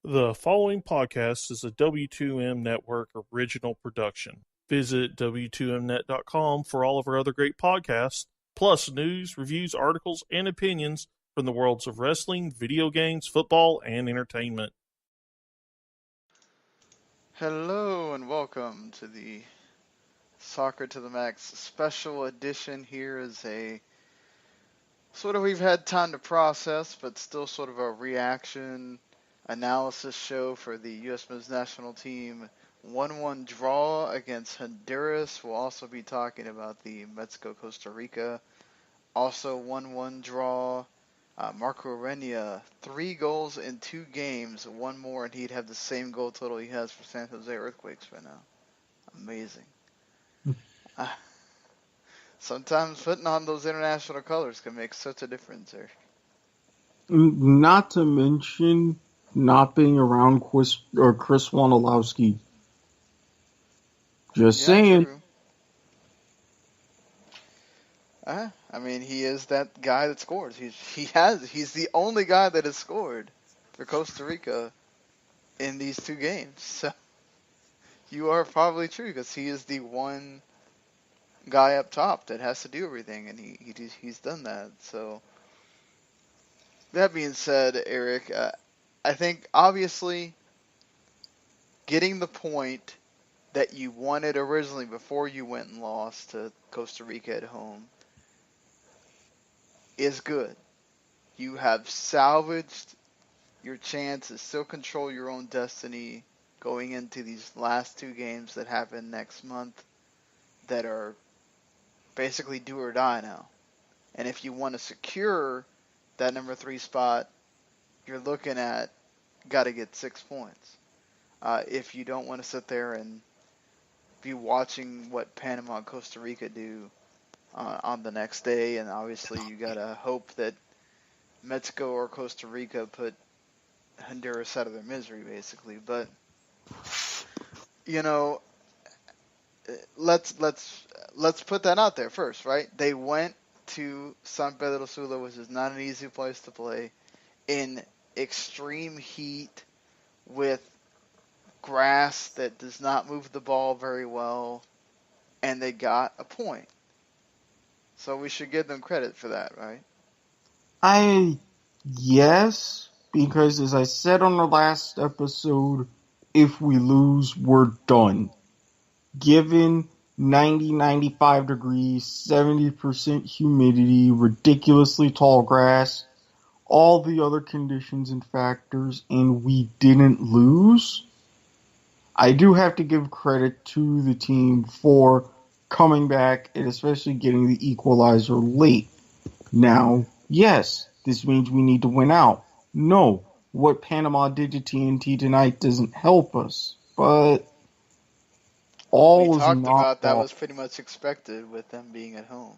The following podcast is a W2M Network original production. Visit W2Mnet.com for all of our other great podcasts, plus news, reviews, articles, and opinions from the worlds of wrestling, video games, football, and entertainment. Hello and welcome to the Soccer to the Max special edition. Here is a sort of we've had time to process, but still sort of a reaction analysis show for the U.S. men's national team 1-1 draw against Honduras. We'll also be talking about the Mexico-Costa Rica, also 1-1 draw. Marco Renia, 3 goals in 2 games, 1 more, and he'd have the same goal total he has for San Jose Earthquakes right now. Amazing. Sometimes putting on those international colors can make such a difference there. Not to mention not being around Chris Wondolowski. Just saying. True. I mean, he is that guy that scores. He's the only guy that has scored for Costa Rica in these 2 games. So you are probably true because he is the one guy up top that has to do everything, and he's done that. So that being said, Eric, I think obviously getting the point that you wanted originally before you went and lost to Costa Rica at home is good. You have salvaged your chance to still control your own destiny going into these last 2 games that happen next month that are basically do or die now. And if you want to secure that number 3 spot, you're looking at got to get 6 points. If you don't want to sit there and be watching what Panama and Costa Rica do on the next day, and obviously you got to hope that Mexico or Costa Rica put Honduras out of their misery, basically. But, you know, let's put that out there first, right? They went to San Pedro Sula, which is not an easy place to play, in extreme heat with grass that does not move the ball very well, and they got a point. So we should give them credit for that, right? Yes, because as I said on the last episode, if we lose, we're done. Given 90, 95 degrees, 70% humidity, ridiculously tall grass, all the other conditions and factors, and we didn't lose, I do have to give credit to the team for coming back and especially getting the equalizer late. Now, yes, this means we need to win out. No, what Panama did to TNT tonight doesn't help us, but all we is talked not about that lost. was pretty much expected with them being at home.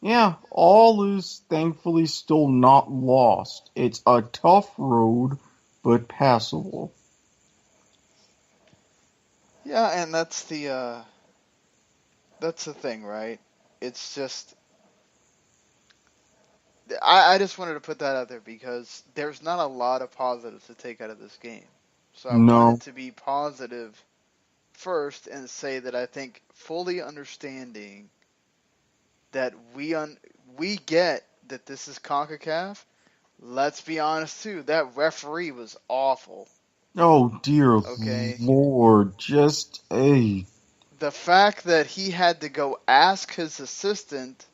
Yeah, all is thankfully still not lost. It's a tough road, but passable. Yeah, and that's the thing, right? It's just I just wanted to put that out there because there's not a lot of positives to take out of this game. So I No. wanted to be positive first and say that I think fully understanding that we get that this is CONCACAF. Let's be honest too, that referee was awful. Oh dear Okay? Lord, just a... The fact that he had to go ask his assistant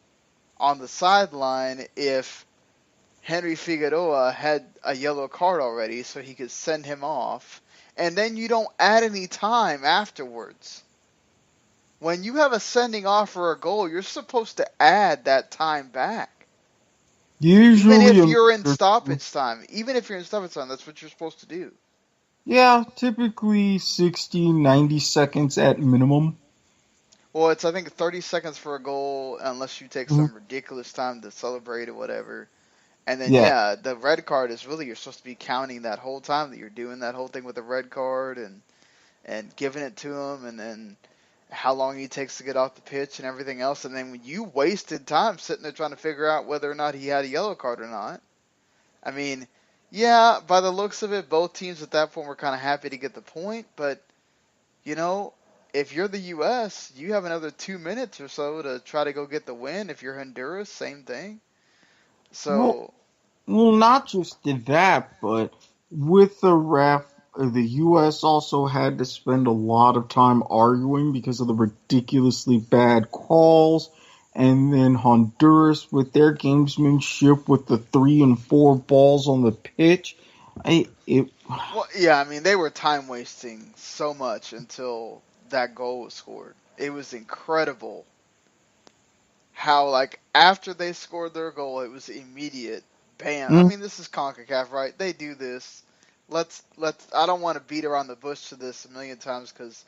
on the sideline if Henry Figueroa had a yellow card already so he could send him off, and then you don't add any time afterwards. When you have a sending off for a goal, you're supposed to add that time back. Usually, Even if you're in stoppage time. That's what you're supposed to do. Yeah, typically 60, 90 seconds at minimum. Well, it's, I think, 30 seconds for a goal unless you take some ridiculous time to celebrate or whatever. And then, the red card is really, you're supposed to be counting that whole time that you're doing that whole thing with the red card and giving it to him, and then how long he takes to get off the pitch and everything else. And then when you wasted time sitting there trying to figure out whether or not he had a yellow card or not. I mean, Yeah, by the looks of it, both teams at that point were kind of happy to get the point. But you know, if you're the U.S., you have another 2 minutes or so to try to go get the win. If you're Honduras, same thing. Well, So well, not just that, but with the ref, the U.S. also had to spend a lot of time arguing because of the ridiculously bad calls, and then Honduras with their gamesmanship with the 3 and 4 balls on the pitch. I it Well, yeah, I mean, they were time wasting so much until that goal was scored. It was incredible how, like, after they scored their goal, it was immediate. Bam. I mm, mean, this is CONCACAF, right? They do this. Let's. I don't want to beat around the bush to this a million times because,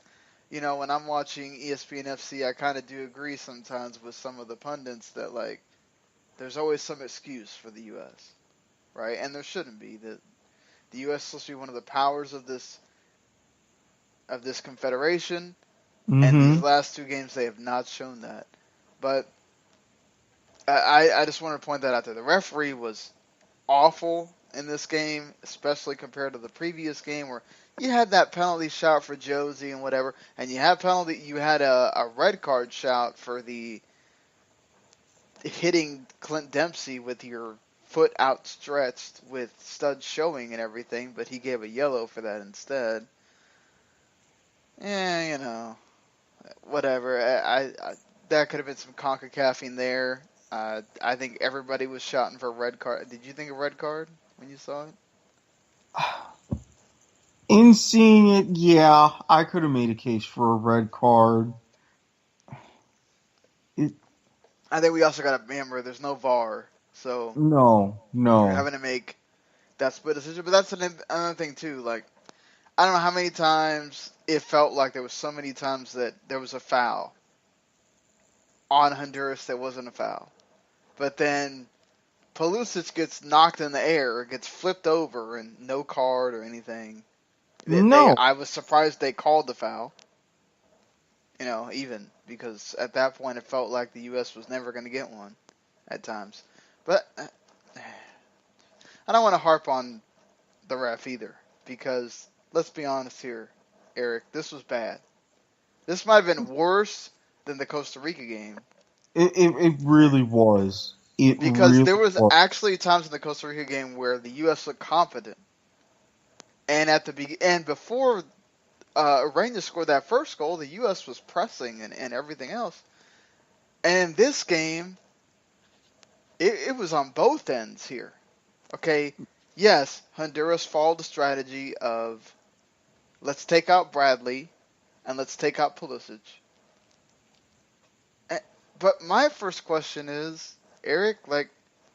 when I'm watching ESPN FC, I kind of do agree sometimes with some of the pundits that, like, there's always some excuse for the U.S., right? And there shouldn't be. The U.S. is supposed to be one of the powers of this confederation, and these mm-hmm. last two games they have not shown that. But I just want to point that out there. The referee was awful in this game, especially compared to the previous game where you had that penalty shot for Josie and whatever, and you had a red card shout for the hitting Clint Dempsey with your foot outstretched with studs showing and everything, but he gave a yellow for that instead. Yeah, whatever. That could have been some CONCACAFing there. I think everybody was shouting for a red card. Did you think a red card when you saw it? In seeing it, yeah, I could have made a case for a red card. It, I think we also got to remember there's no VAR, so no, you're no, having to make that split decision. But that's another thing too. Like I don't know how many times it felt like there was so many times that there was a foul on Honduras that wasn't a foul, but then Pulisic gets knocked in the air, gets flipped over, and no card or anything. no. I was surprised they called the foul. Even because at that point it felt like the U.S. was never going to get one at times. But I don't want to harp on the ref either because let's be honest here, Eric, this was bad. This might have been worse than the Costa Rica game It really was. It because really there was was. actually times in the Costa Rica game where the U.S. looked confident, and and before Arena scored that first goal, the U.S. was pressing and everything else. And in this game, it was on both ends here. Okay, yes, Honduras followed the strategy of let's take out Bradley and let's take out Pulisic. But my first question is, Eric, like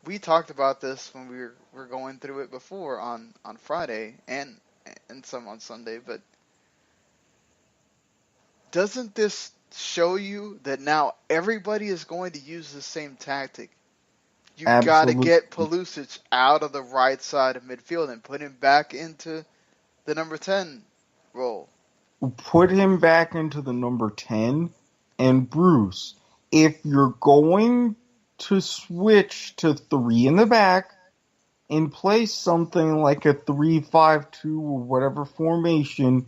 we talked about this when we were going through it before on Friday and some on Sunday, but doesn't this show you that now everybody is going to use the same tactic? You got to Absolutely. get Pulisic out of the right side of midfield and put him back into the number 10 role. Put him back into the number 10. And Bruce, if you're going to switch to 3 in the back and play something like a 3-5-2 or whatever formation,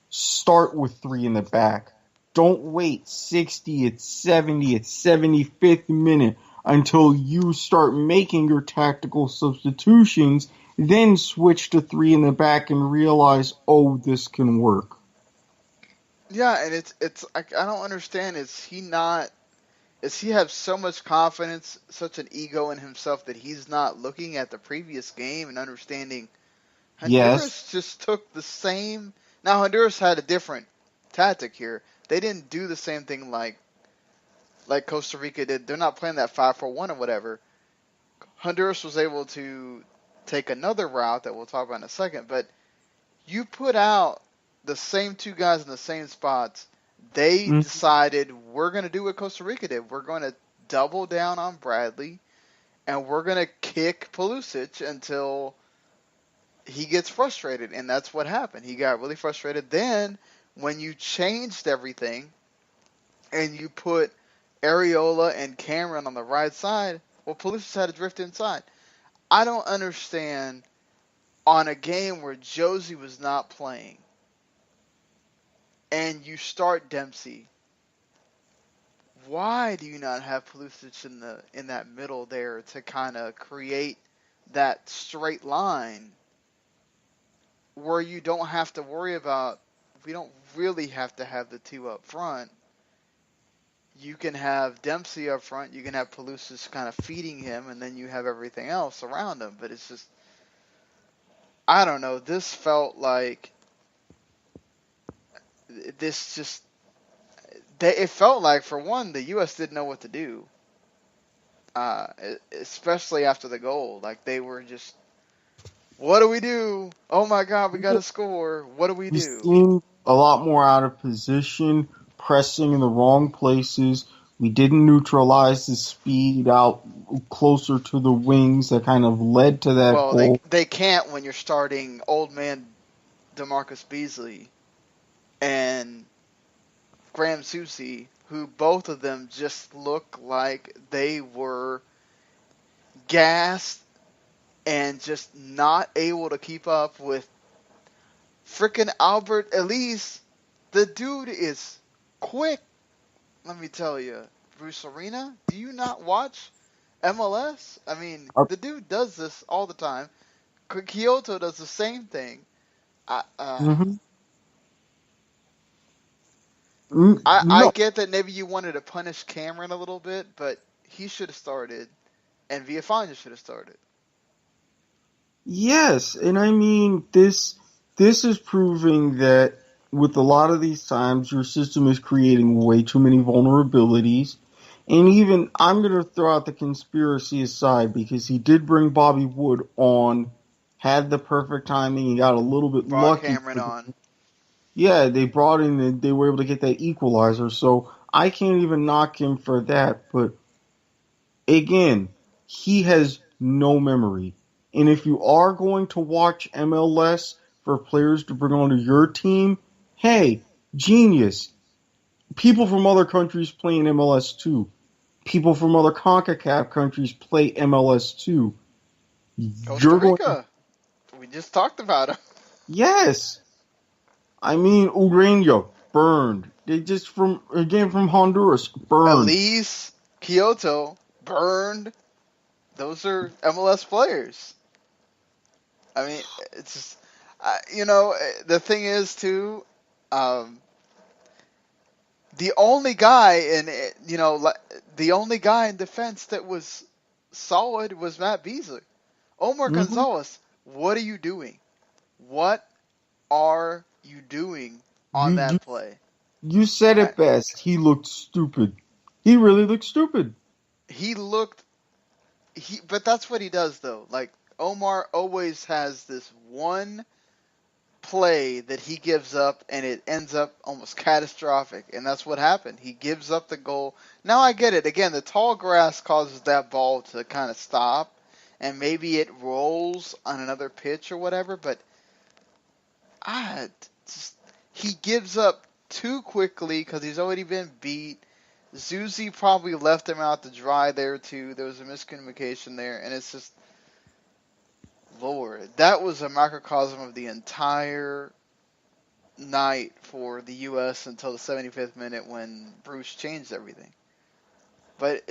start with 3 in the back. Don't wait 60th, 70th, 75th minute until you start making your tactical substitutions, then switch to 3 in the back and realize, oh, this can work. Yeah, and it's I don't understand. Is he have so much confidence, such an ego in himself that he's not looking at the previous game and understanding Yes. Honduras just took the same. Now Honduras had a different tactic here. They didn't do the same thing like Costa Rica did. They're not playing that 5-4-1 or whatever. Honduras was able to take another route that we'll talk about in a second, but you put out the same two guys in the same spots. They Mm, decided we're going to do what Costa Rica did. We're going to double down on Bradley, and we're going to kick Pulisic until he gets frustrated, and that's what happened. He got really frustrated. Then, when you changed everything and you put Areola and Cameron on the right side, well, Pulisic had to drift inside. I don't understand on a game where Josie was not playing, and you start Dempsey, why do you not have Pulisic in that middle there to kind of create that straight line where you don't have to worry about, we don't really have to have the two up front. You can have Dempsey up front, you can have Pulisic kind of feeding him, and then you have everything else around him. But it's just, I don't know, this felt like, it felt like, for one, the U.S. didn't know what to do, especially after the goal. Like, they were just, what do we do? Oh my God, we got to score. What do we We do? seemed a lot more out of position, pressing in the wrong places. We didn't neutralize the speed out closer to the wings that kind of led to that Well, goal. they can't when you're starting old man DeMarcus Beasley and Graham Susi, who both of them just look like they were gassed and just not able to keep up with frickin' Albert Elise. The dude is quick, let me tell you. Bruce Arena, do you not watch MLS? I mean, Uh, the dude does this all the time. Kyoto does the same thing. I, uh, mhm. I No, get that maybe you wanted to punish Cameron a little bit, but he should have started, and Villafana should have started. yes, and I mean this is proving that with a lot of these times your system is creating way too many vulnerabilities. And even I'm gonna throw out the conspiracy aside because he did bring Bobby Wood on, had the perfect timing, he got a little bit Brought lucky. Cameron on. Yeah, they brought in and they were able to get that equalizer, so I can't even knock him for that, but again, he has no memory. And if you are going to watch MLS for players to bring onto your team, hey, genius. People from other countries play in MLS too. People from other CONCACAF countries play MLS too. Costa You're going to, Rica. We just talked about him. yes. I mean, Ureña, burned. They just from Honduras, burned. Elise, Kyoto, burned. Those are MLS players. I mean, it's just, the thing is too, um, the only guy the only guy in defense that was solid was Matt Beasley. Omar hmm Gonzalez, what are you doing? What are you doing on You, you that play? you said I, it best. He looked stupid. He really looked stupid. he looked but that's what he does though. Like, Omar always has this one play that he gives up and it ends up almost catastrophic, and that's what happened. He gives up the goal. Now I get it. Again, the tall grass causes that ball to kind of stop, and maybe it rolls on another pitch or whatever, but I just, he gives up too quickly because he's already been beat. Zuzi probably left him out to dry there too. There was a miscommunication there, and it's just, Lord, that was a microcosm of the entire night for the U.S. until the 75th minute when Bruce changed everything. But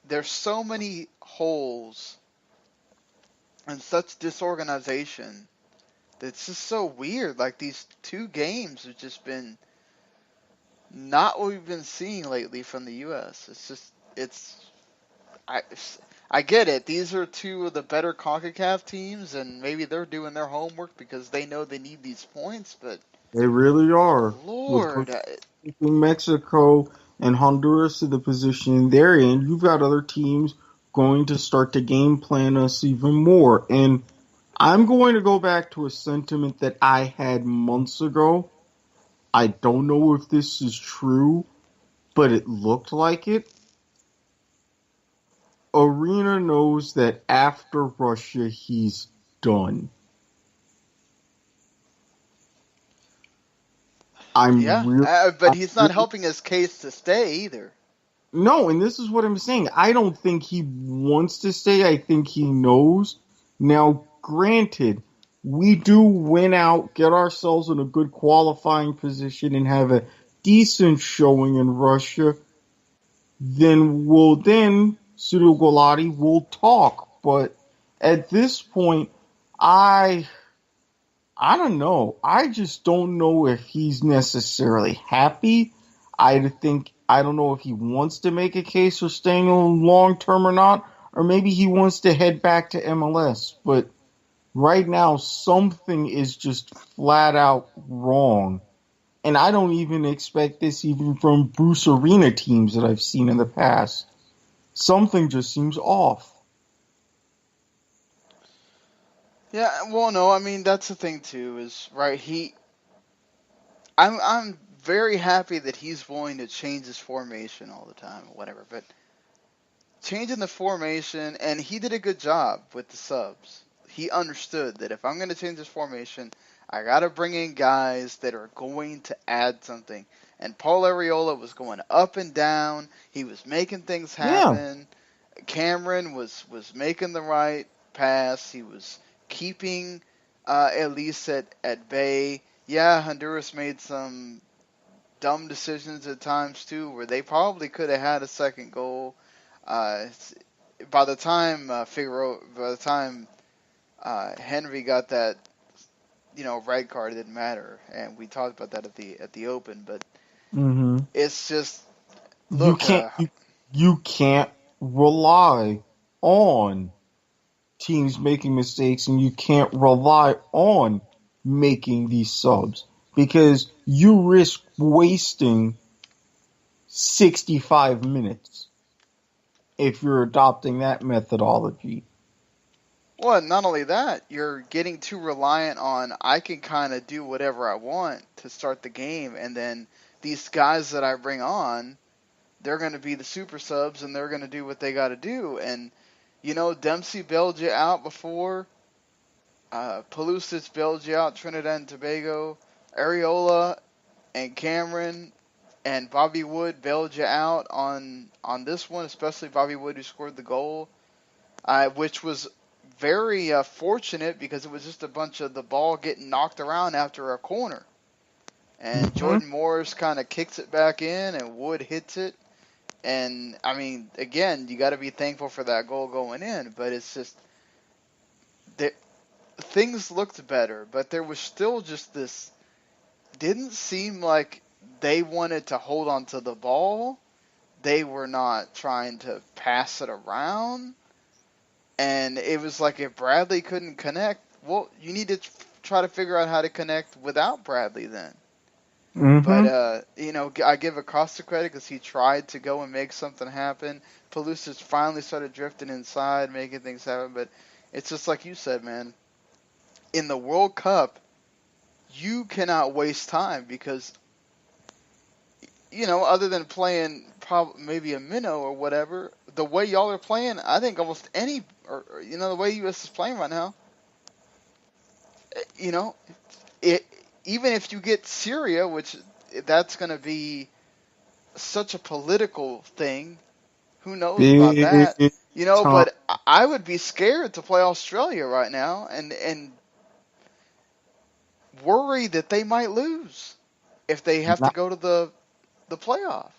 there's so many holes and such disorganization that's just so weird. Like, these two games have just been not what we've been seeing lately from the U.S. I, I get it. These are two of the better CONCACAF teams, and maybe they're doing their homework because they know they need these points, but They really are. With Lord, pushing Mexico and Honduras to the position they're in, you've got other teams going to start to game plan us even more. And I'm going to go back to a sentiment that I had months ago. I don't know if this is true, but it looked like it. Arena knows that after Russia, he's done. I'm yeah, real. but he's not helping his case to stay either. No, and this is what I'm saying. I don't think he wants to stay. I think he knows. Now, granted, we do win out, get ourselves in a good qualifying position, and have a decent showing in Russia, then Cyril Golati will talk. But at this point, I don't know. I just don't know if he's necessarily happy. I don't know if he wants to make a case for staying on long term or not, or maybe he wants to head back to MLS. But right now, something is just flat out wrong. And I don't even expect this even from Bruce Arena teams that I've seen in the past. Something just seems off. Yeah, well, no, I mean that's the thing too. Is right. I'm very happy that he's willing to change his formation all the time, or whatever. But changing the formation, and he did a good job with the subs. He understood that if I'm going to change this formation, I got to bring in guys that are going to add something. And Paul Arriola was going up and down. He was making things Yeah. happen. Cameron was making the right pass. He was keeping Elise at bay. Yeah, Honduras made some dumb decisions at times too, where they probably could have had a second goal. Uh, by the time Henry got that, red card, it didn't matter, and we talked about that at the Open. But Mm-hmm. it's just You look, can't you can't rely on teams making mistakes, and you can't rely on making these subs because you risk wasting 65 minutes if you're adopting that methodology. well, not only that, you're getting too reliant on I can kind of do whatever I want to start the game, and then these guys that I bring on, they're going to be the super subs, and they're going to do what they got to do. And Dempsey bailed you out before. Pulisic bailed you out. Trinidad and Tobago, Areola and Cameron and Bobby Wood bailed you out on this one, especially Bobby Wood, who scored the goal, which was very fortunate because it was just a bunch of the ball getting knocked around after a corner. And Mm-hmm. Jordan Morris kind of kicks it back in, and Wood hits it. And, I mean, again, you got to be thankful for that goal going in, but it's just that things looked better, but there was still just this, didn't seem like they wanted to hold on to the ball. They were not trying to pass it around. And it was like if Bradley couldn't connect, well, you need to try to figure out how to connect without Bradley then. But, Mm-hmm. I give Acosta credit because he tried to go and make something happen. Pulisic finally started drifting inside, making things happen. But it's just like you said, man. In the World Cup, you cannot waste time because, other than playing maybe a minnow or whatever, the way y'all are playing, I think almost the way U.S. is playing right now, you know, it even if you get Syria, which that's going to be such a political thing. Who knows about Big that? time. But I would be scared to play Australia right now and worry that they might lose if they have to Not, go to the playoff.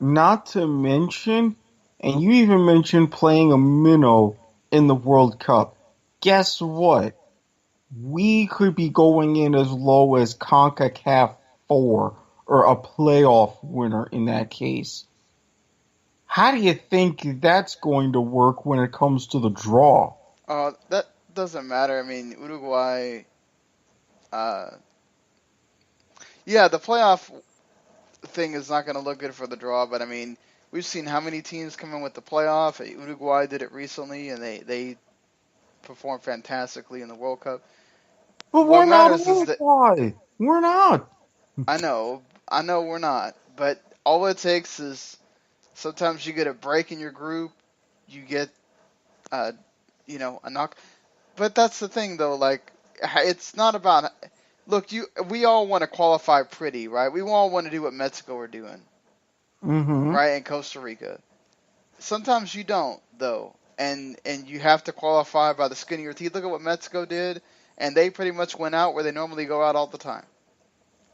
not to mention, and you even mentioned playing a minnow in the World Cup. Guess what? We could be going in as low as CONCACAF 4 or a playoff winner in that case. How do you think that's going to work when it comes to the draw? That doesn't matter. I mean, Uruguay. Uh, yeah, the playoff thing is not going to look good for the draw, but I mean, we've seen how many teams come in with the playoff. Uruguay did it recently, and they performed fantastically in the World Cup. But What we're not matters is that Uruguay. We're not. I know we're not, but all it takes is sometimes you get a break in your group, you get uh, a knock. But that's the thing, though. Like, it's not about. Look, we all want to qualify pretty, right? We all want to do what Mexico are doing, Mm-hmm. right? And Costa Rica. Sometimes you don't, though, and you have to qualify by the skin of your teeth. Look at what Mexico did, and they pretty much went out where they normally go out all the time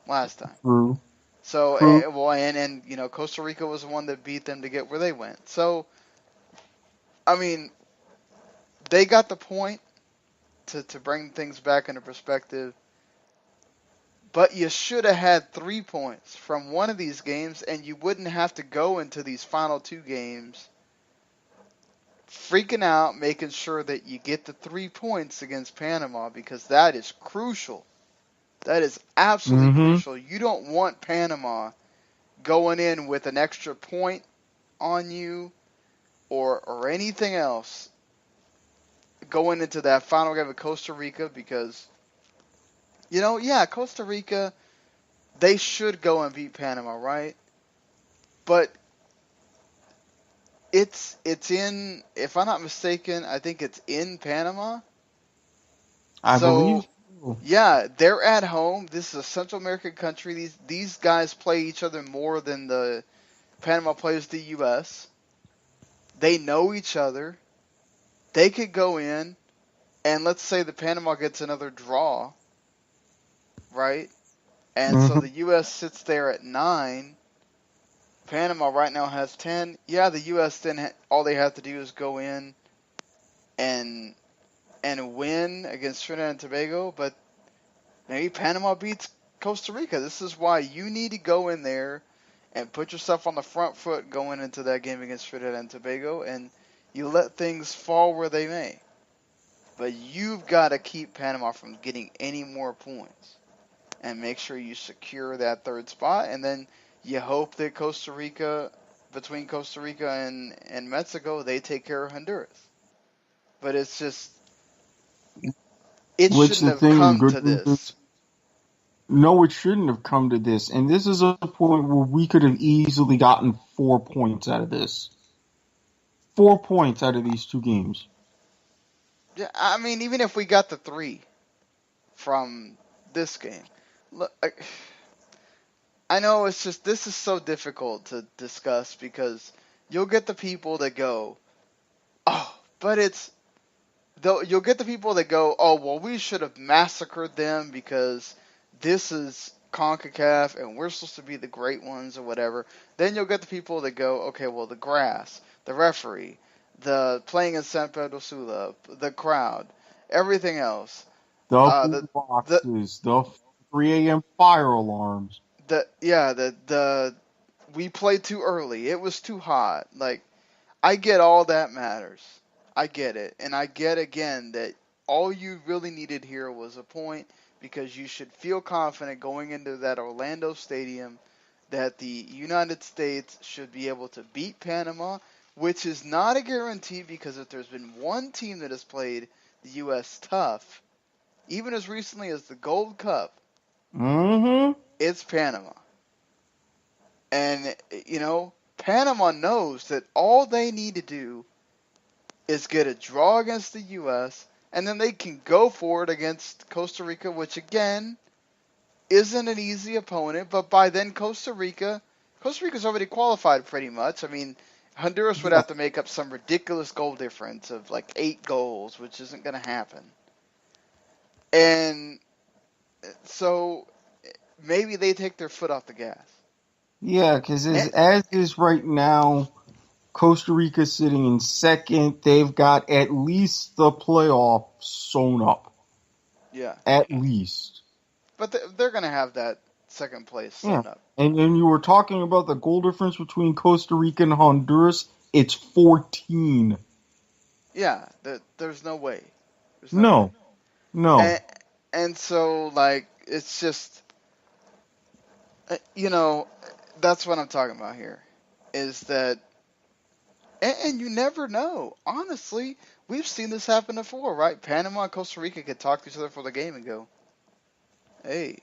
last time. True. So, True. and you know, Costa Rica was the one that beat them to get where they went. So, I mean, they got the point to bring things back into perspective. But you should have had 3 points from one of these games, and you wouldn't have to go into these final 2 games freaking out, making sure that you get the 3 points against Panama, because that is crucial. That is absolutely crucial. You don't want Panama going in with an extra point on you or anything else going into that final game with Costa Rica, because, you know, yeah, Costa Rica, they should go and beat Panama, right? But it's in, if I'm not mistaken, I think it's in Panama. I believe so. Yeah, they're at home. This is a Central American country. These guys play each other more than the Panama plays the U.S. They know each other. They could go in, and let's say the Panama gets another draw, right? And so the U.S. sits there at 9. Panama right now has 10. Yeah, the U.S. then all they have to do is go in and win against Trinidad and Tobago, but maybe Panama beats Costa Rica. This is why you need to go in there and put yourself on the front foot going into that game against Trinidad and Tobago, and you let things fall where they may. But you've got to keep Panama from getting any more points and make sure you secure that 3rd spot, and then you hope that Costa Rica, between Costa Rica and Mexico, they take care of Honduras. But it's just, it shouldn't have come to this. No, it shouldn't have come to this. And this is a point where we could have easily gotten 4 points out of this. 4 points out of these 2 games. Yeah, I mean, even if we got the 3 from this game. Look, I know it's just, this is so difficult to discuss, because you'll get the people that go, oh, but it's, you'll get the people that go, oh, well, we should have massacred them because this is CONCACAF and we're supposed to be the great ones or whatever. Then you'll get the people that go, okay, well, the grass, the referee, the playing in San Pedro Sula, the crowd, everything else. The boxes, the 3 a.m. fire alarms. We played too early. It was too hot. Like, I get all that matters. I get it. And I get, again, that all you really needed here was a point, because you should feel confident going into that Orlando stadium that the United States should be able to beat Panama, which is not a guarantee, because if there's been one team that has played the U.S. tough, even as recently as the Gold Cup, it's Panama. And, you know, Panama knows that all they need to do is get a draw against the U.S., and then they can go for it against Costa Rica, which, again, isn't an easy opponent. But by then, Costa Rica's already qualified pretty much. I mean, Honduras would have to make up some ridiculous goal difference of like 8 goals, which isn't going to happen. And so maybe they take their foot off the gas. Yeah, because as is right now, Costa Rica sitting in 2nd. They've got at least the playoff sewn up. Yeah. At least. But they're going to have that 2nd place sewn up. And you were talking about the goal difference between Costa Rica and Honduras. It's 14. Yeah, there's no way. No. And so, like, it's just, you know, that's what I'm talking about here, is that, and you never know. Honestly, we've seen this happen before, right? Panama and Costa Rica could talk to each other for the game and go, hey,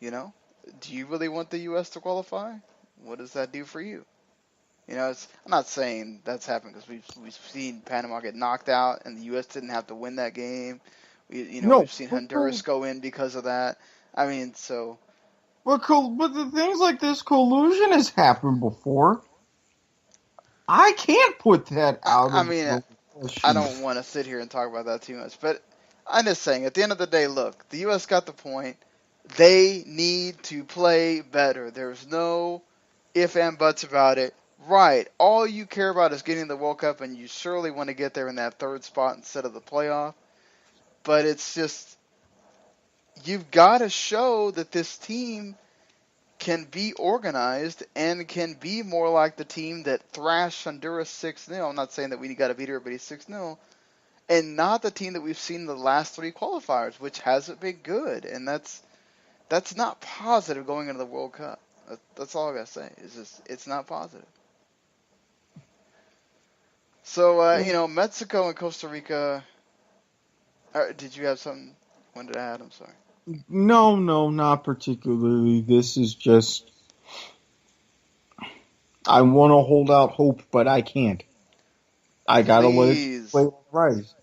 you know, do you really want the U.S. to qualify? What does that do for you? You know, I'm not saying that's happened, because we've seen Panama get knocked out and the U.S. didn't have to win that game. We've seen Honduras go in because of that. I mean, so. But the things like this, collusion has happened before. I can't put that out. I mean, I don't want to sit here and talk about that too much, but I'm just saying, at the end of the day, look, the U.S. got the point. They need to play better. There's no if and buts about it. Right. All you care about is getting the World Cup, and you surely want to get there in that third spot instead of the playoff. But it's just, you've got to show that this team can be organized and can be more like the team that thrashed Honduras 6-0. I'm not saying that we got to beat everybody 6-0. And not the team that we've seen in the last three qualifiers, which hasn't been good. And that's not positive going into the World Cup. That's all I got to say. It's not positive. So, Mexico and Costa Rica. Did you have something? When did I add? I'm sorry. No, not particularly. This is just, I want to hold out hope, but I can't. I gotta let it play Please, right.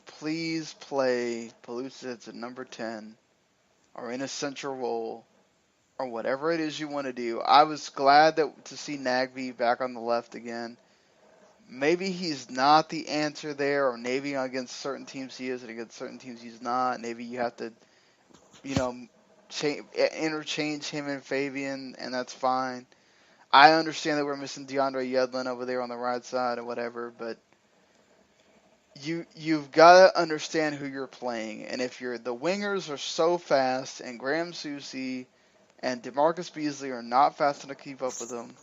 please play Pellucids at number 10 or in a central role or whatever it is you want to do. I was glad to see Nagby back on the left again. Maybe he's not the answer there, or maybe against certain teams he is, and against certain teams he's not. Maybe you have to, interchange him and Fabian, and that's fine. I understand that we're missing DeAndre Yedlin over there on the right side or whatever, but you've got to understand who you're playing. And if the wingers are so fast, and Graham Susi and DeMarcus Beasley are not fast enough to keep up with them,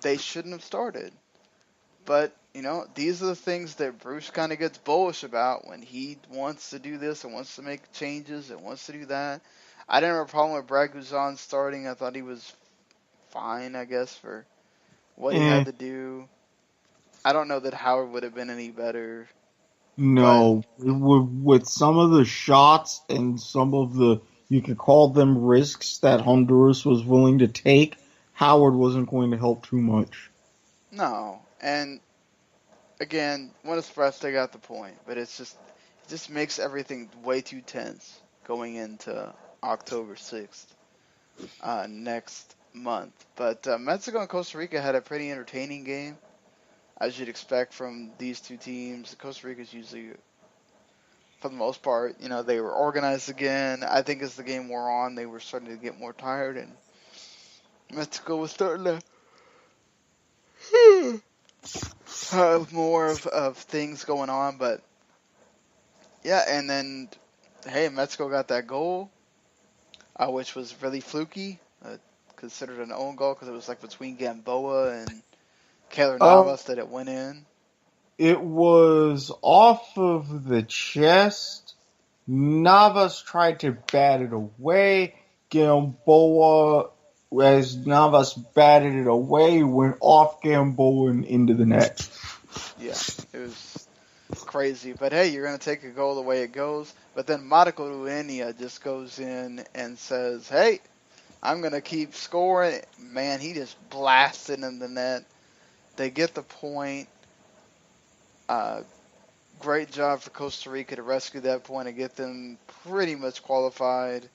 they shouldn't have started. But, these are the things that Bruce kind of gets bullish about when he wants to do this and wants to make changes and wants to do that. I didn't have a problem with Brad Guzan starting. I thought he was fine, I guess, for what he had to do. I don't know that Howard would have been any better. But No, with some of the shots and some of the, you could call them risks that Honduras was willing to take, Howard wasn't going to help too much. no. And again, when it's fresh, they got the point. But it just makes everything way too tense going into October 6th, next month. But Mexico and Costa Rica had a pretty entertaining game, as you'd expect from these two teams. Costa Rica's usually, for the most part, they were organized again. I think as the game wore on, they were starting to get more tired, and Mexico was starting to have more of things going on. But yeah, and then, hey, Mexico got that goal, which was really fluky, considered an own goal because it was like between Gamboa and Keylor Uh, Navas that it went in. it was off of the chest. Navas tried to bat it away. Gamboa, as Navas batted it away, went off Gamboa and into the net. Yeah, it was crazy. But hey, you're going to take a goal the way it goes. But then Marco Ruenia just goes in and says, hey, I'm going to keep scoring. Man, he just blasted in the net. They get the point. Great job for Costa Rica to rescue that point and get them pretty much qualified.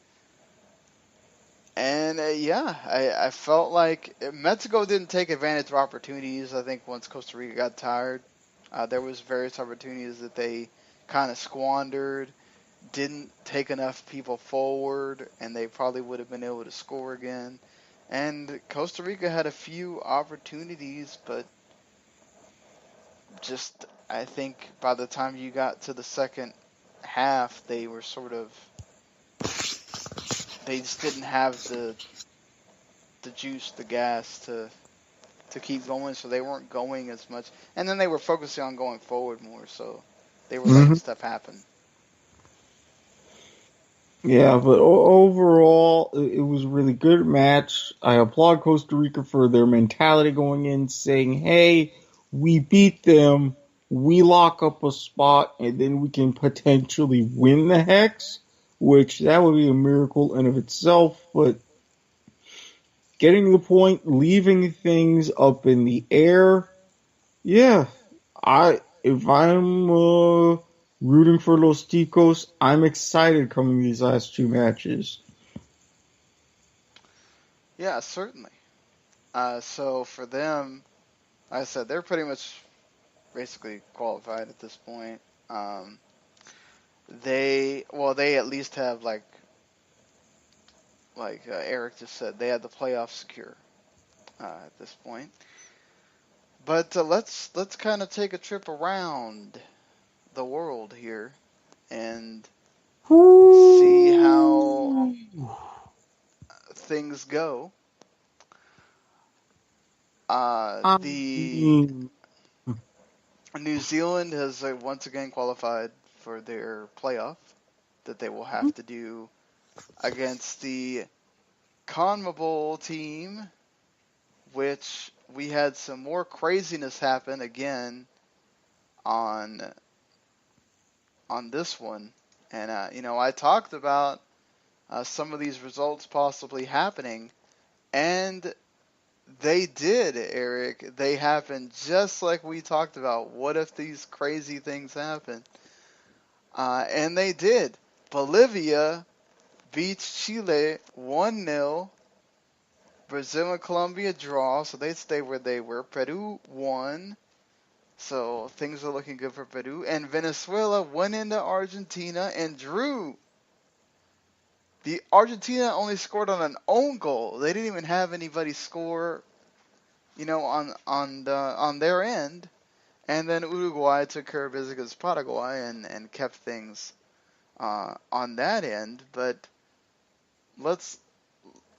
And I felt like Mexico didn't take advantage of opportunities. I think once Costa Rica got tired, there was various opportunities that they kind of squandered, didn't take enough people forward, and they probably would have been able to score again. And Costa Rica had a few opportunities, but just, I think by the time you got to the second half, they were they just didn't have the juice, the gas to keep going, so they weren't going as much. And then they were focusing on going forward more, so they were letting stuff happen. Yeah, but overall, it was a really good match. I applaud Costa Rica for their mentality going in, saying, hey, we beat them, we lock up a spot, and then we can potentially win the Hex, which that would be a miracle in of itself, but getting to the point, leaving things up in the air, yeah, if I'm rooting for Los Ticos, I'm excited coming these last two matches. Yeah, certainly. So for them, like I said, they're pretty much basically qualified at this point. they at least have like Eric just said, they have the playoffs secure at this point. But let's kind of take a trip around the world here and see how things go. I The mean, New Zealand has once again qualified for their playoff that they will have to do against the CONMEBOL team, which we had some more craziness happen again on this one. And I talked about some of these results possibly happening, and they did, Eric. They happened just like we talked about. What if these crazy things happen? And they did. Bolivia beats Chile 1-0. Brazil and Colombia draw, so they stay where they were. Peru won, so things are looking good for Peru. And Venezuela went into Argentina and drew. The Argentina only scored on an own goal. They didn't even have anybody score, on their end. And then Uruguay took care of business against Paraguay and kept things on that end. But let's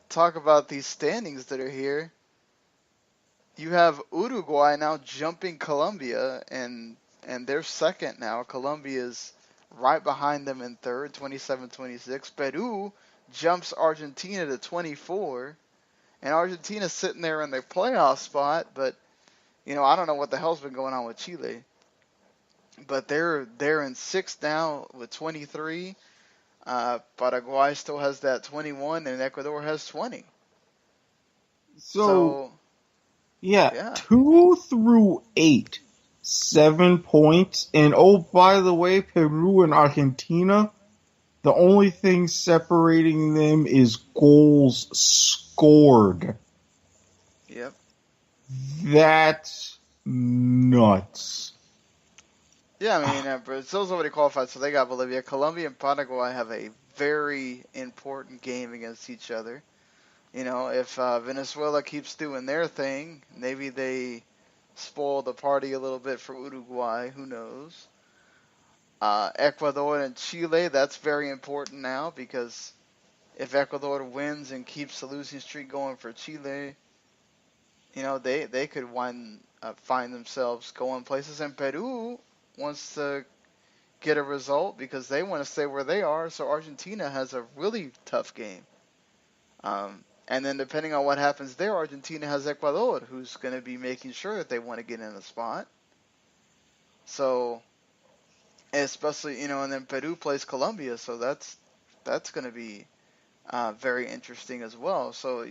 talk about these standings that are here. You have Uruguay now jumping Colombia, and they're second now. Colombia's right behind them in third, 27-26. Peru jumps Argentina to 24, and Argentina's sitting there in their playoff spot. But I don't know what the hell's been going on with Chile, but they're in sixth now with 23. Paraguay still has that 21, and Ecuador has 20. so Yeah. 2 through 8, 7 points. And oh, by the way, Peru and Argentina, the only thing separating them is goals scored. Yep. That's nuts. Yeah, I mean, Brazil's already qualified, so they got Bolivia. Colombia and Paraguay have a very important game against each other. If Venezuela keeps doing their thing, maybe they spoil the party a little bit for Uruguay. Who knows? Ecuador and Chile, that's very important now, because if Ecuador wins and keeps the losing streak going for Chile, they could find themselves going places. And Peru wants to get a result because they want to stay where they are. So Argentina has a really tough game. And then depending on what happens there, Argentina has Ecuador, who's going to be making sure that they want to get in the spot. So, especially, and then Peru plays Colombia, so that's going to be very interesting as well. So,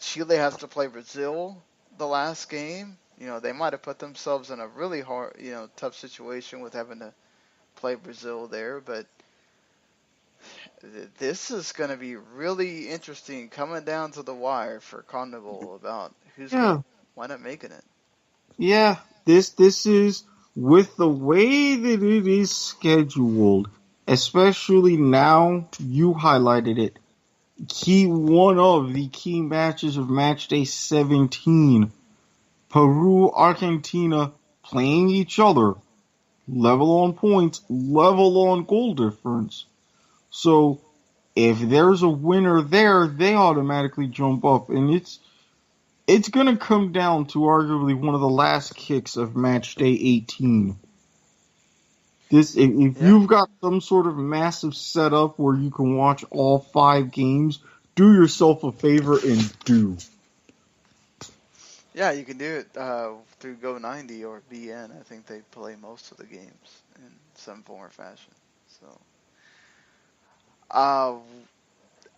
Chile has to play Brazil the last game. They might have put themselves in a really hard, tough situation with having to play Brazil there, but this is going to be really interesting coming down to the wire for CONMEBOL about who's going to wind up making it. Yeah, this is, with the way that it is scheduled, especially now, you highlighted it. One of the key matches of match day 17. Peru, Argentina playing each other, level on points, level on goal difference. So if there's a winner there, they automatically jump up, and it's going to come down to arguably one of the last kicks of match day 18. If you've got some sort of massive setup where you can watch all 5 games, do yourself a favor and do. Yeah, you can do it through Go90 or BN. I think they play most of the games in some form or fashion. So,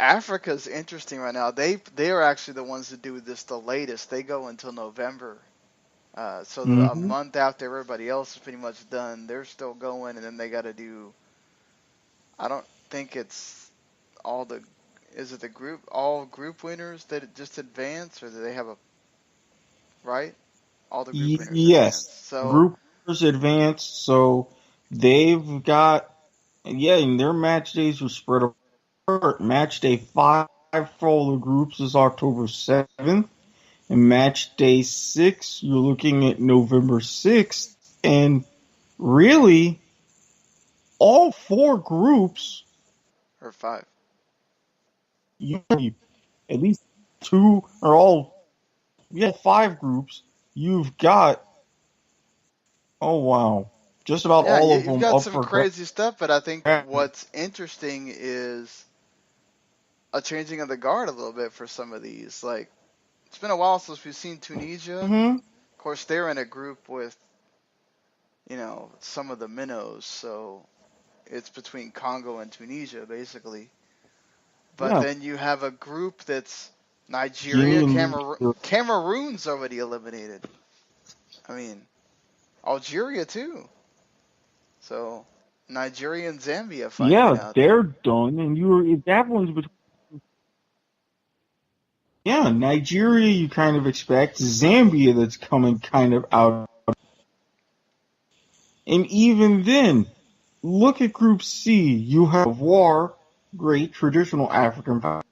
Africa's interesting right now. They are actually the ones that do this the latest. They go until November. So a month after everybody else is pretty much done, they're still going, and then they got to do. I don't think it's all the. Is it all group winners that just advance, or do they have right? All the group winners advance. Yes, So group winners advance. So They've got, and their match days are spread apart. Match day 5 for all the groups is October 7th. And match day 6, you're looking at November 6th. And really, all 4 groups, Or 5. at least 2 or all, 5 groups, you've got, oh wow, just about Yeah, all of you've them got up some for crazy stuff, but I think grabs. what's interesting is a changing of the guard a little bit for some of these. Like, it's been a while since we've seen Tunisia. Mm-hmm. Of course, they're in a group with, some of the minnows, so it's between Congo and Tunisia, basically. But Yeah, then you have a group that's Guinea Nigeria, and Niger. Cameroon's already eliminated. I mean, Algeria too. So Nigeria and Zambia fighting Yeah, out they're there. done, and that one's between. Yeah, Nigeria you kind of expect, Zambia that's coming kind of out, and even then, look at Group C. You have War, great traditional African power,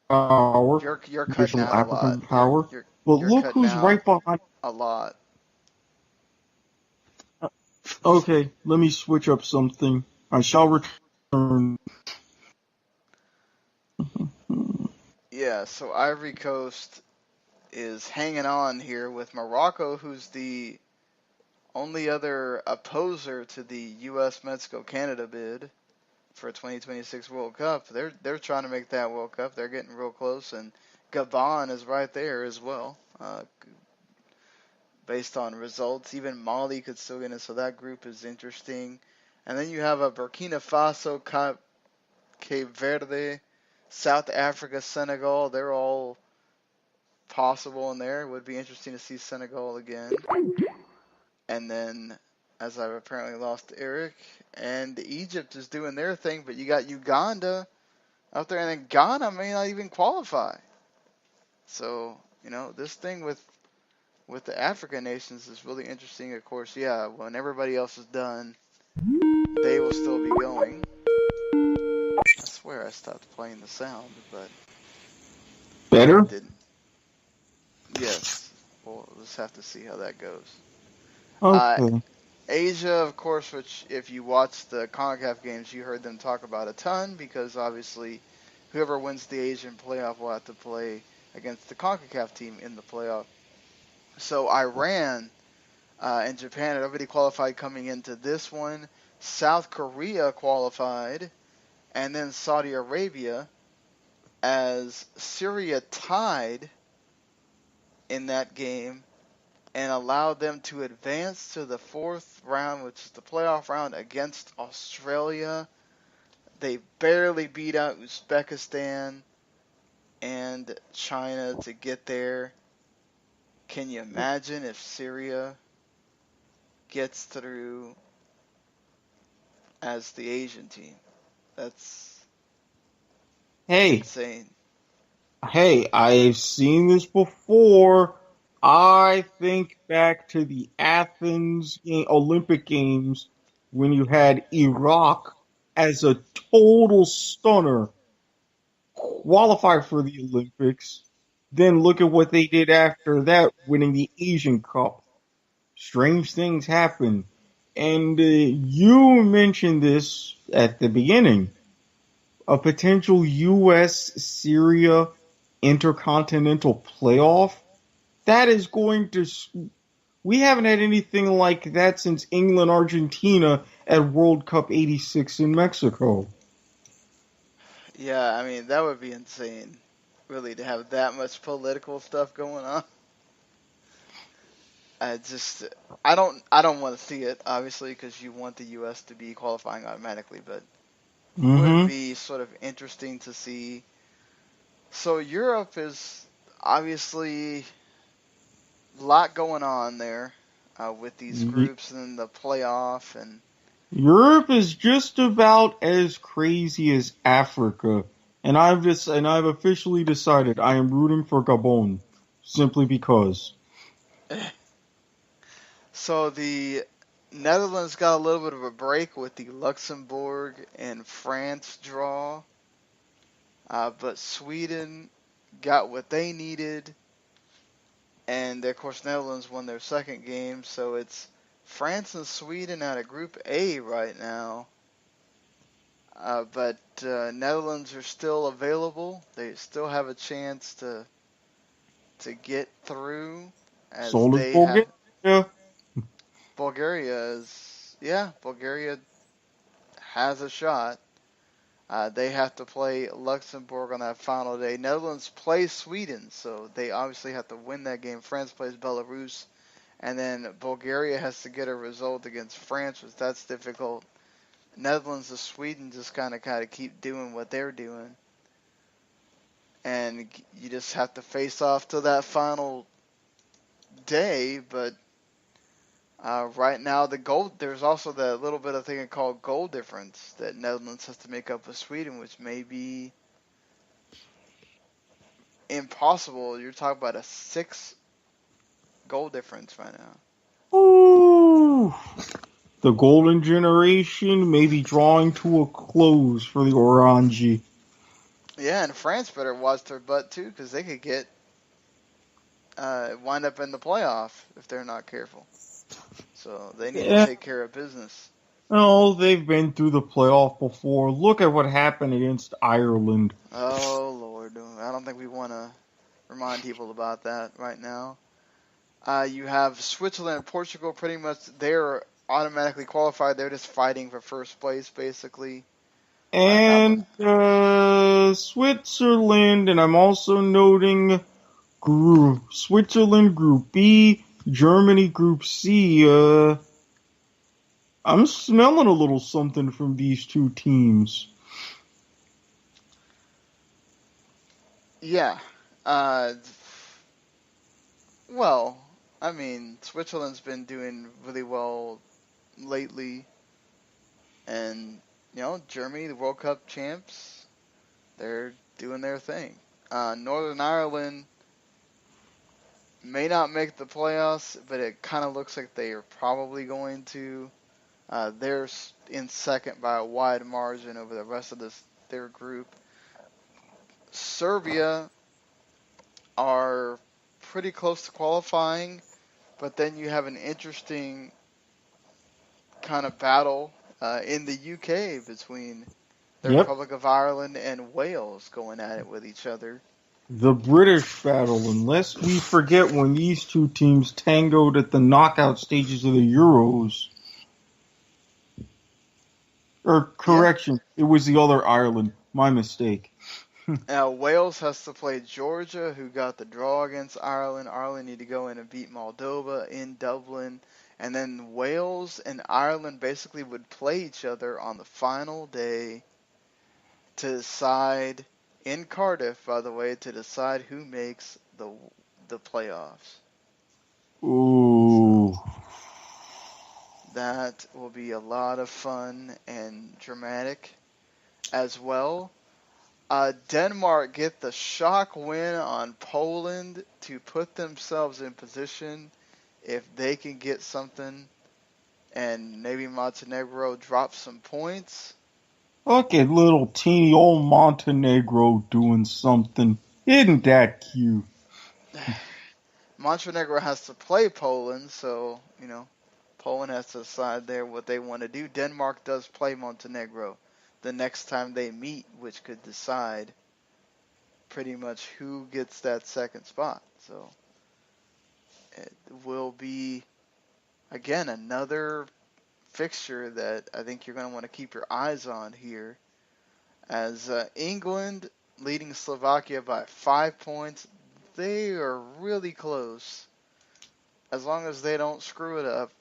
You're cutting traditional out a lot. African power, You're but you're look cutting who's out right behind. a lot. Okay, let me switch up something. I shall return. Yeah, so Ivory Coast is hanging on here with Morocco, who's the only other opposer to the U.S. Mexico Canada bid for 2026 World Cup. They're trying to make that World Cup. They're getting real close, and Gabon is right there as well. Based on results, even Mali could still get in, so that group is interesting. And then you have a Burkina Faso, Cape Verde, South Africa, Senegal. They're all possible in there. It would be interesting to see Senegal again. And then, as I've apparently lost Eric, and Egypt is doing their thing, but you got Uganda out there, and then Ghana may not even qualify. So, this thing with the African nations is really interesting. Of course, yeah, when everybody else is done, they will still be going. I swear I stopped playing the sound, but Better? it didn't. Yes. We'll just have to see how that goes. Okay. Asia, of course, which if you watch the CONCACAF games, you heard them talk about a ton because obviously whoever wins the Asian playoff will have to play against the CONCACAF team in the playoff. So Iran and Japan had already qualified coming into this one. South Korea qualified, and then Saudi Arabia, as Syria tied in that game and allowed them to advance to the 4th round, which is the playoff round against Australia. They barely beat out Uzbekistan and China to get there. Can you imagine if Syria gets through as the Asian team? That's Hey, insane. I've seen this before. I think back to the Athens Olympic Games when you had Iraq as a total stunner qualify for the Olympics. Then look at what they did after that, winning the Asian Cup. Strange things happen. And you mentioned this at the beginning. A potential U.S.-Syria intercontinental playoff. That is going to. We haven't had anything like that since England-Argentina at World Cup '86 in Mexico. Yeah, I mean, that would be insane, really, to have that much political stuff going on. I just, I don't want to see it, obviously, because you want the U.S. to be qualifying automatically, but would Mm-hmm. be sort of interesting to see. So Europe is obviously a lot going on there with these groups and the playoff, and Europe is just about as crazy as Africa, and I've officially decided I am rooting for Gabon simply because. so the Netherlands got a little bit of a break with the Luxembourg and France draw, but Sweden got what they needed, and of course Netherlands won their second game, so it's France and Sweden out of Group A right now. But Netherlands are still available. They still have a chance to get through, as So does they have. Bulgaria. Bulgaria has a shot. They have to play Luxembourg on that final day. Netherlands plays Sweden, so they obviously have to win that game. France plays Belarus, and then Bulgaria has to get a result against France, which that's difficult. Netherlands and Sweden just kind of keep doing what they're doing, and you just have to face off to that final day. But right now, there's also that little bit of thing called goal difference that Netherlands has to make up with Sweden, which may be impossible. You're talking about a 6 goal difference right now. Ooh. The golden generation may be drawing to a close for the Orange. Yeah, and France better watch their butt too, because they could get wind up in the playoff if they're not careful. So they need to Yeah. take care of business. Oh, they've been through the playoff before. Look at what happened against Ireland. Oh Lord, I don't think we want to remind people about that right now. You have Switzerland and Portugal. Pretty much, they're automatically qualified. They're just fighting for first place, basically. And Switzerland, and I'm also noting Switzerland Group B, Germany Group C. I'm smelling a little something from these two teams. Yeah. Uh, well, I mean, Switzerland's been doing really well lately, and Germany, the World Cup champs, they're doing their thing. Northern Ireland may not make the playoffs, but it kind of looks like they are probably going to. They're in second by a wide margin over the rest of their group. Serbia are pretty close to qualifying, but then you have an interesting kind of battle in the UK between the Yep, Republic of Ireland and Wales going at it with each other. the British battle, unless we forget when these two teams tangoed at the knockout stages of the Euros. Or, Yeah. correction, it was the other Ireland. My mistake. Now Wales has to play Georgia, who got the draw against Ireland. Ireland need to go in and beat Moldova in Dublin. And then Wales and Ireland basically would play each other on the final day to decide, in Cardiff, by the way, to decide who makes the playoffs. Ooh. So that will be a lot of fun and dramatic as well. Denmark get the shock win on Poland to put themselves in position if they can get something, and maybe Montenegro drops some points. Look at little teeny old Montenegro doing something. Isn't that cute? Montenegro has to play Poland, so, Poland has to decide there what they want to do. Denmark does play Montenegro the next time they meet, which could decide pretty much who gets that second spot. So it will be, again, another fixture that I think you're going to want to keep your eyes on here, as England leading Slovakia by 5 points. They are really close. As long as they don't screw it up,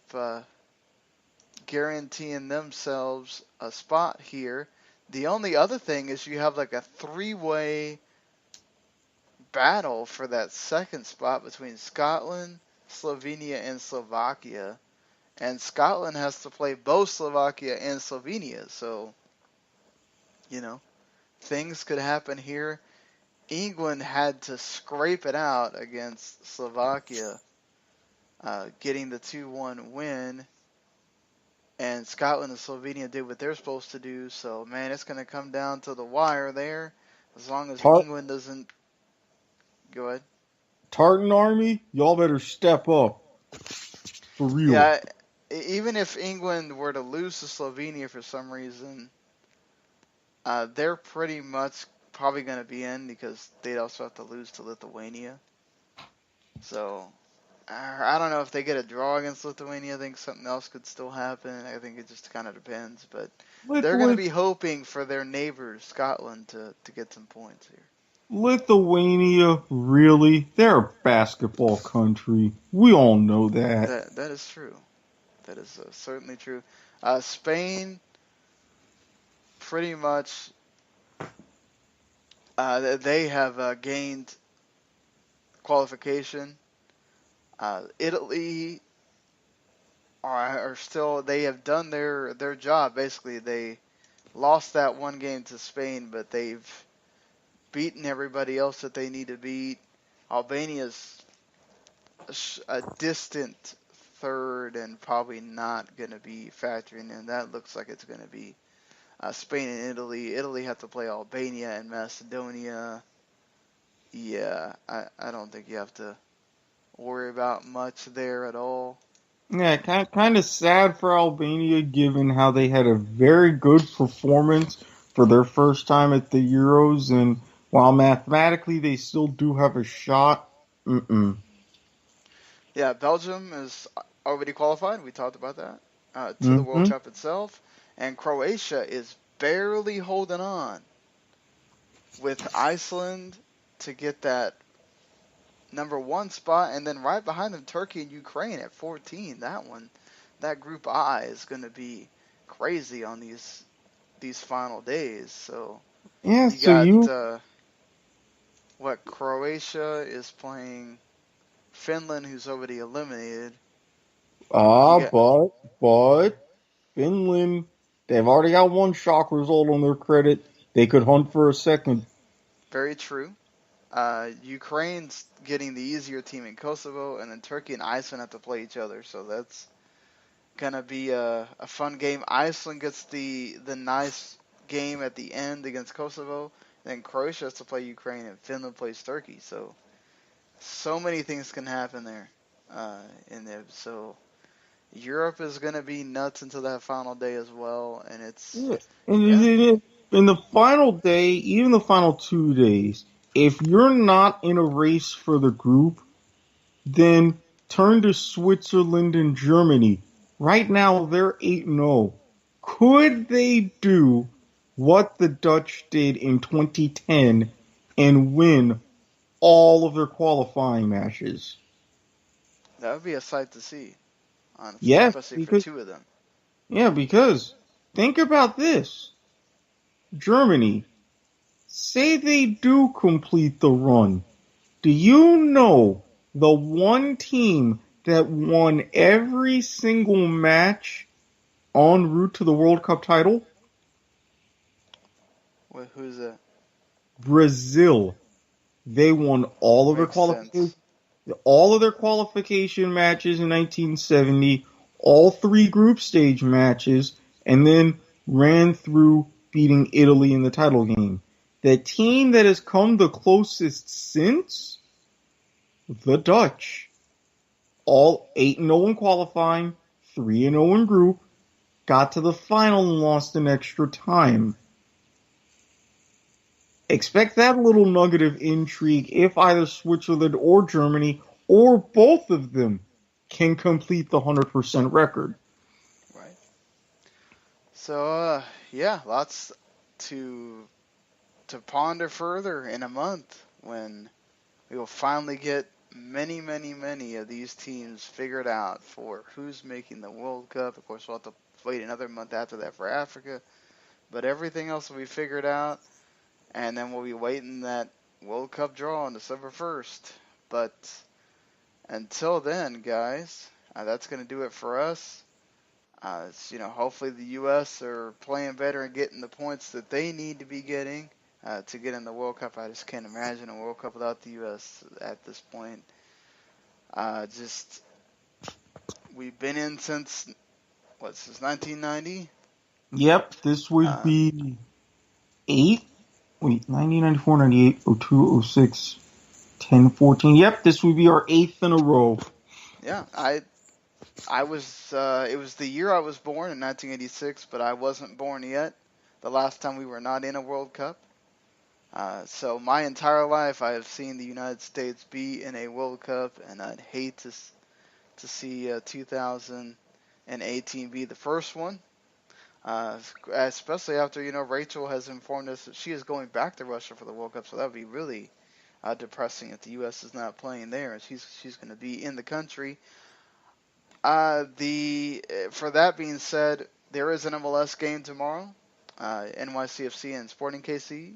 guaranteeing themselves a spot here. The only other thing is you have like a 3-way battle for that second spot between Scotland, Slovenia, and Slovakia. And Scotland has to play both Slovakia and Slovenia. So, things could happen here. England had to scrape it out against Slovakia, getting the 2-1 win. and Scotland and Slovenia did what they're supposed to do. So, man, it's going to come down to the wire there. As long as Tar- England doesn't go ahead. Tartan Army, y'all better step up. For real. Yeah, even if England were to lose to Slovenia for some reason, they're pretty much probably going to be in because they'd also have to lose to Lithuania. So, I don't know if they get a draw against Lithuania. I think something else could still happen. I think it just kind of depends. But they're going to be hoping for their neighbors, Scotland, to get some points here. Lithuania, really? They're a basketball country. We all know that. That is true. That is certainly true. Spain, pretty much, they have gained qualification. Italy are still, they have done their job. Basically, they lost that one game to Spain, but they've beaten everybody else that they need to beat. Albania's a distant third and probably not going to be factoring in. That looks like it's going to be Spain and Italy. Italy have to play Albania and Macedonia. Yeah, I don't think you have to worry about much there at all. Yeah, kind of sad for Albania given how they had a very good performance for their first time at the Euros, and while mathematically they still do have a shot, Yeah, Belgium is already qualified. We talked about that to the World Mm-hmm. Cup itself, and Croatia is barely holding on with Iceland to get that number one spot, and then right behind them, Turkey and Ukraine at 14. That Group I is going to be crazy on these final days. So Yeah, you so got you what Croatia is playing Finland, who's already eliminated. You ah, got but Finland, they've already got one shock result on their credit. They could hunt for a second. very true. Ukraine's getting the easier team in Kosovo, and then Turkey and Iceland have to play each other. So that's gonna be a fun game. Iceland gets the nice game at the end against Kosovo. Then Croatia has to play Ukraine, and Finland plays Turkey. So many things can happen there. In there, so Europe is gonna be nuts until that final day as well, and it's Yeah. yeah, And in the final day, even the final 2 days, if you're not in a race for the group, then turn to Switzerland and Germany. Right now, they're 8-0. Could they do what the Dutch did in 2010 and win all of their qualifying matches? that would be a sight to see, honestly, Yes, especially for because two of them. because think about this. Germany, say they do complete the run. Do you know the one team that won every single match en route to the World Cup title? Who's that? Brazil. They won Makes sense. all of their qualification matches in 1970, all three group stage matches, and then ran through beating Italy in the title game. The team that has come the closest since, the Dutch. All 8-0 in qualifying, 3-0 in group, got to the final and lost in extra time. Expect that little nugget of intrigue if either Switzerland or Germany or both of them can complete the 100% record. Right. So yeah, lots to ponder further in a month when we will finally get many of these teams figured out for who's making the World Cup. Of course, we'll have to wait another month after that for Africa, but everything else will be figured out, and then we'll be waiting that World Cup draw on December 1st. But until then, guys, that's going to do it for us. Hopefully the U.S. are playing better and getting the points that they need to be getting to get in the World Cup. I just can't imagine a World Cup without the U.S. at this point. Just we've been in since What's this, 1990? Yep, this would be 8. Wait, 1994, 98, 02, 06, 10, 14. Yep, this would be our 8th in a row. Yeah, I was, it was the year I was born in 1986, but I wasn't born yet. The last time we were not in a World Cup. So my entire life I have seen the United States be in a World Cup, and I'd hate to see 2018 be the first one. Especially after, Rachel has informed us that she is going back to Russia for the World Cup, so that would be really depressing if the U.S. is not playing there, and she's going to be in the country. For that being said, there is an MLS game tomorrow, NYCFC and Sporting KC.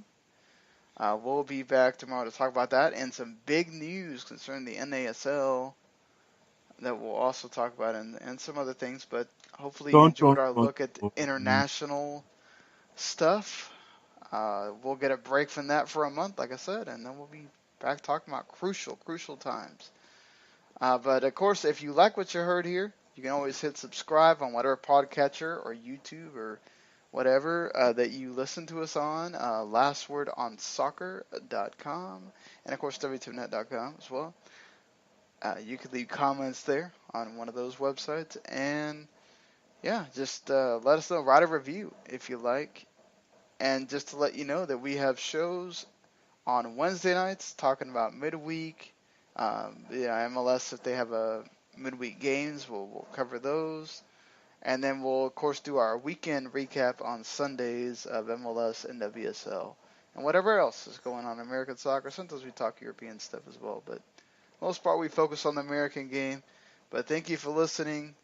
We'll be back tomorrow to talk about that and some big news concerning the NASL that we'll also talk about and some other things. But hopefully you enjoyed our look at international stuff. We'll get a break from that for a month, like I said, and then we'll be back talking about crucial times. But of course, if you like what you heard here, you can always hit subscribe on whatever podcatcher or YouTube or whatever that you listen to us on. Lastwordonsoccer.com and of course W2Mnet.com as well. You could leave comments there on one of those websites, and yeah, just let us know. Write a review if you like, and just to let you know that we have shows on Wednesday nights talking about midweek. MLS, if they have a midweek games, we'll cover those. And then we'll, of course, do our weekend recap on Sundays of MLS and WSL. And whatever else is going on in American soccer. Sometimes we talk European stuff as well. But most part, we focus on the American game. But thank you for listening.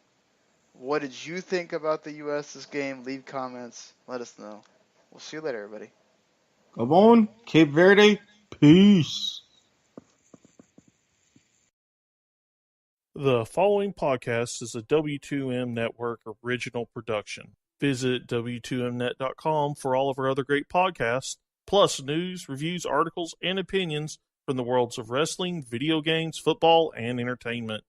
What did you think about the U.S.'s game? Leave comments. Let us know. We'll see you later, everybody. Come on, Cape Verde. Peace. The following podcast is a W2M Network original production. Visit W2Mnet.com for all of our other great podcasts, plus news, reviews, articles, and opinions from the worlds of wrestling, video games, football, and entertainment.